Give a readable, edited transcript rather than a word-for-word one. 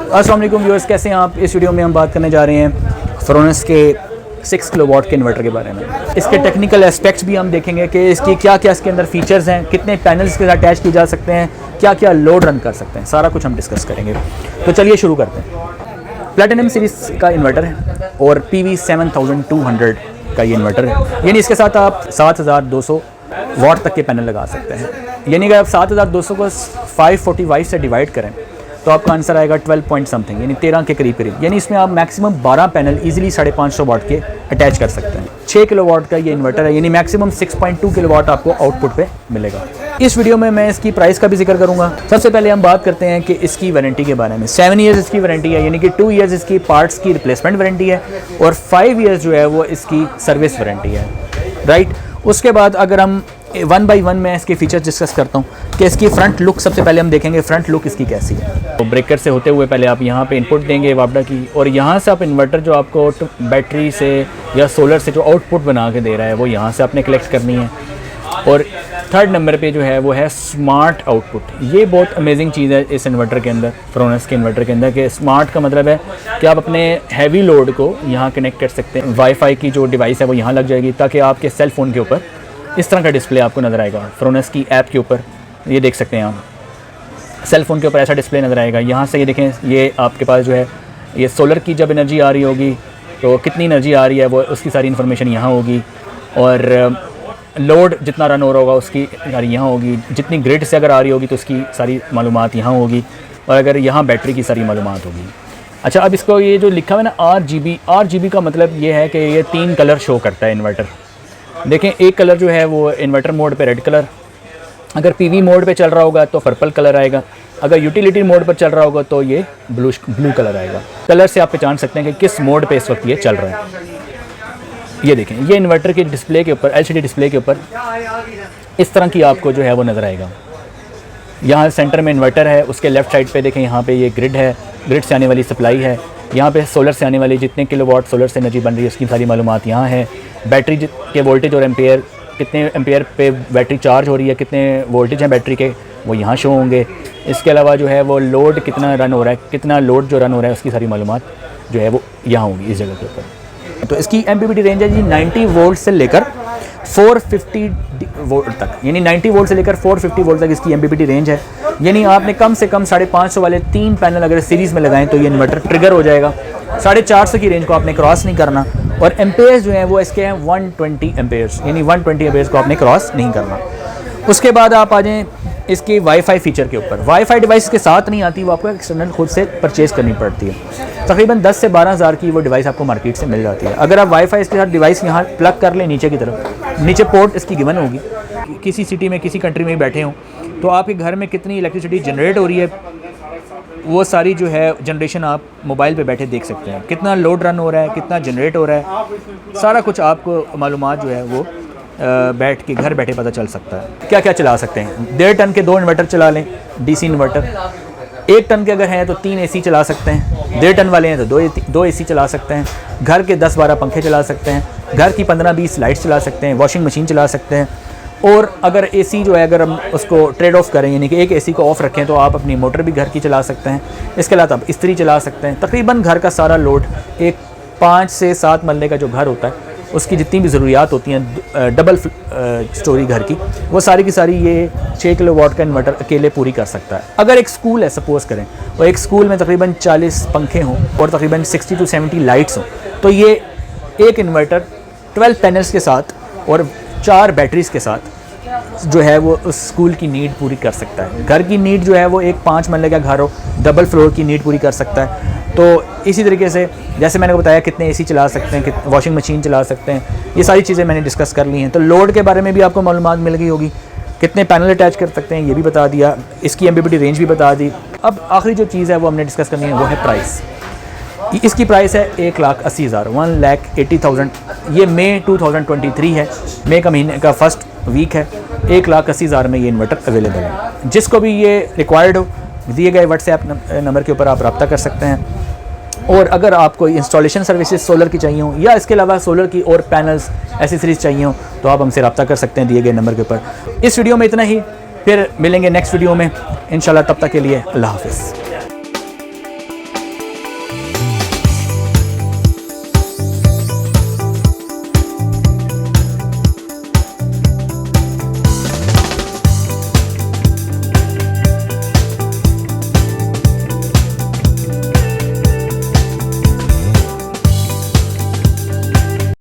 अस्सलाम वालेकुम व्यूअर्स, कैसे हैं आप। इस वीडियो में हम बात करने जा रहे हैं फ्रोनेस के 6 किलोवाट के इन्वर्टर के बारे में। इसके टेक्निकल एस्पेक्ट्स भी हम देखेंगे कि इसकी क्या क्या इसके अंदर फीचर्स हैं, कितने पैनल्स के साथ अटैच किए जा सकते हैं, क्या क्या लोड रन कर सकते हैं, सारा कुछ हम डिस्कस करेंगे। तो चलिए शुरू करते हैं। प्लैटिनम सीरीज़ का इन्वर्टर है और PV7200 का ये इन्वर्टर है, यानी इसके साथ आप 7200 वाट तक के पैनल लगा सकते हैं। यानी कि आप 7200 को 545 से डिवाइड करें तो आपका आंसर आएगा 12 पॉइंट समथिंग, यानी 13 के करीब करीब। यानी इसमें आप मैक्सिमम 12 पैनल इजीली 550 वाट के अटैच कर सकते हैं। 6 किलोवाट का ये इन्वर्टर है, यानी मैक्सिमम 6.2 किलोवाट आपको आउटपुट पे मिलेगा। इस वीडियो में मैं इसकी प्राइस का भी जिक्र करूंगा। सबसे पहले हम बात करते हैं कि इसकी वारंटी के बारे में। 7 ईयर्स इसकी वारंटी है, यानी कि 2 ईयर्स इसकी पार्ट्स की रिप्लेसमेंट वारंटी है और 5 ईयर्स जो है वो इसकी सर्विस वारंटी है, राइट। उसके बाद अगर हम 1 बाई 1 में इसके फीचर्स डिस्कस करता हूँ कि इसकी फ्रंट लुक सबसे पहले हम देखेंगे फ्रंट लुक इसकी कैसी है। तो ब्रेकर से होते हुए पहले आप यहाँ पे इनपुट देंगे वापडा की, और यहाँ से आप इन्वर्टर जो आपको बैटरी से या सोलर से जो आउटपुट बना के दे रहा है वो यहाँ से आपने कलेक्ट करनी है। और थर्ड नंबर पे जो है वो है स्मार्ट आउटपुट। ये बहुत अमेजिंग चीज़ है इस इन्वर्टर के अंदर, फ्रोनेस के इन्वर्टर के अंदर, कि स्मार्ट का मतलब है कि आप अपने हैवी लोड को यहाँ कनेक्ट कर सकते हैं। वाईफाई की जो डिवाइस है वो यहाँ लग जाएगी ताकि आपके सेल फ़ोन के ऊपर इस तरह का डिस्प्ले आपको नज़र आएगा। फ्रोनेस की ऐप के ऊपर ये देख सकते हैं आप, सेल फ़ोन के ऊपर ऐसा डिस्प्ले नज़र आएगा। यहाँ से ये देखें, ये आपके पास जो है ये सोलर की जब एनर्जी आ रही होगी तो कितनी एनर्जी आ रही है वो उसकी सारी इन्फॉर्मेशन यहाँ होगी, और लोड जितना रन हो रहा होगा उसकी सारी यहाँ होगी। जितनी ग्रिड से अगर आ रही होगी तो उसकी सारी मालूमात यहाँ होगी, और अगर यहाँ बैटरी की सारी मालूमात होगी। अच्छा, अब इसको ये जो लिखा हुआ है ना RGB का मतलब ये है कि ये 3 कलर शो करता है इन्वर्टर। देखें, एक कलर जो है वो इन्वर्टर मोड पे रेड कलर, अगर PV मोड पे चल रहा होगा तो पर्पल कलर आएगा, अगर यूटिलिटी मोड पर चल रहा होगा तो ये ब्लू कलर आएगा। कलर से आप पहचान सकते हैं कि किस मोड पे इस वक्त ये चल रहा है। ये देखें, ये इन्वर्टर के डिस्प्ले के ऊपर, LCD डिस्प्ले के ऊपर इस तरह की आपको जो है वो नज़र आएगा। यहाँ सेंटर में इन्वर्टर है, उसके लेफ़्ट साइड पे देखें यहाँ पे ये ग्रिड है, ग्रिड से आने वाली सप्लाई है। यहाँ पे सोलर से आने वाली जितने किलोवाट सोलर से एनर्जी बन रही है उसकी सारी मालूमात यहाँ है। बैटरी के वोल्टेज और एम्पेयर, कितने एम्पेयर पे बैटरी चार्ज हो रही है, कितने वोल्टेज हैं बैटरी के, वो यहाँ शो होंगे। इसके अलावा जो है वो लोड कितना रन हो रहा है, कितना लोड जो रन हो रहा है उसकी सारी मालूमात जो है वो यहाँ होंगी इस जगह के ऊपर। तो इसकी MPPT रेंज है जी 90 वोल्ट से लेकर 450 वोल्ट तक, यानी 90 वोल्ट से लेकर 450 वोल्ट तक इसकी MPPT रेंज है। यानी आपने कम से कम 550 वाले 3 पैनल अगर सीरीज़ में लगाएं तो ये इन्वर्टर ट्रिगर हो जाएगा। 450 की रेंज को आपने क्रॉस नहीं करना, और एम्पेयर्स जो हैं वो इसके हैं 120 एम्पेयर्स, यानी 120 एम्पेयर्स को आपने क्रॉस नहीं करना। उसके बाद आप आ जाएँ इसके वाईफाई फीचर के ऊपर। वाईफाई डिवाइस के साथ नहीं आती, वो आपको एक्सटर्नल खुद से परचेज़ करनी पड़ती है। तकरीबन 10 से 12 हज़ार की वो डिवाइस आपको मार्केट से मिल जाती है। अगर आप वाईफाई इसके साथ डिवाइस यहाँ प्लग कर लें नीचे की तरफ, नीचे पोर्ट इसकी गिवन होगी। किसी सिटी में, किसी कंट्री में बैठे हों तो आपके घर में कितनी इलेक्ट्रिसिटी जनरेट हो रही है वो सारी जो है जनरेशन आप मोबाइल पे बैठे देख सकते हैं। कितना लोड रन हो रहा है, कितना जनरेट हो रहा है, सारा कुछ आपको मालूमात जो है वो बैठ के घर बैठे पता चल सकता है। क्या क्या चला सकते हैं, 1.5 टन के 2 इन्वर्टर चला लें, DC इन्वर्टर। 1 टन के अगर हैं तो 3 AC चला सकते हैं, 1.5 टन वाले हैं तो 2 AC चला सकते हैं, घर के 10-12 पंखे चला सकते हैं, घर की 15-20 लाइट्स चला सकते हैं, वॉशिंग मशीन चला सकते हैं। और अगर AC जो है अगर हम उसको ट्रेड ऑफ करें, यानी कि एक AC को ऑफ रखें, तो आप अपनी मोटर भी घर की चला सकते हैं। इसके अलावा आप इस्त्री चला सकते हैं। तकरीबन घर का सारा लोड, एक 5 से 7 मरले का जो घर होता है उसकी जितनी भी ज़रूरियात होती हैं डबल स्टोरी घर की, वो सारी की सारी ये 6 किलोवाट का इन्वर्टर अकेले पूरी कर सकता है। अगर एक स्कूल है सपोज़ करें, और एक स्कूल में तकरीबन 40 पंखे हों और तकरीबन 60 to 70 लाइट्स हों, तो ये एक इन्वर्टर 12 पैनल्स के साथ और 4 बैटरीज़ के साथ जो है वो उस स्कूल की नीड पूरी कर सकता है। घर की नीड जो है वो एक 5 मरले का घर हो, डबल फ्लोर की नीड पूरी कर सकता है। तो इसी तरीके से जैसे मैंने बताया कितने AC चला सकते हैं, वॉशिंग मशीन चला सकते हैं, ये सारी चीज़ें मैंने डिस्कस कर ली हैं। तो लोड के बारे में भी आपको मालूमात मिल गई होगी, कितने पैनल अटैच कर सकते हैं ये भी बता दिया, इसकी MPPT रेंज भी बता दी। अब आखिरी जो चीज़ है वो हमने डिस्कस करनी है वो है प्राइस। इसकी प्राइस है 1,80,000, 1,80,000। ये मई 2023 है, मई का महीने का फर्स्ट वीक है। 1,80,000 में ये इन्वर्टर अवेलेबल है। जिसको भी ये रिक्वायर्ड हो, दिए गए व्हाट्सएप नंबर के ऊपर आप रब्ता कर सकते हैं। और अगर आपको इंस्टॉलेशन सर्विसेज सोलर की चाहिए हो, या इसके अलावा सोलर की और पैनल्स एसेसरीज चाहिए हो, तो आप हमसे रब्ता कर सकते हैं दिए गए नंबर के ऊपर। इस वीडियो में इतना ही, फिर मिलेंगे नेक्स्ट वीडियो में इंशाल्लाह। तब तक के लिए अल्लाह हाफ़िज़।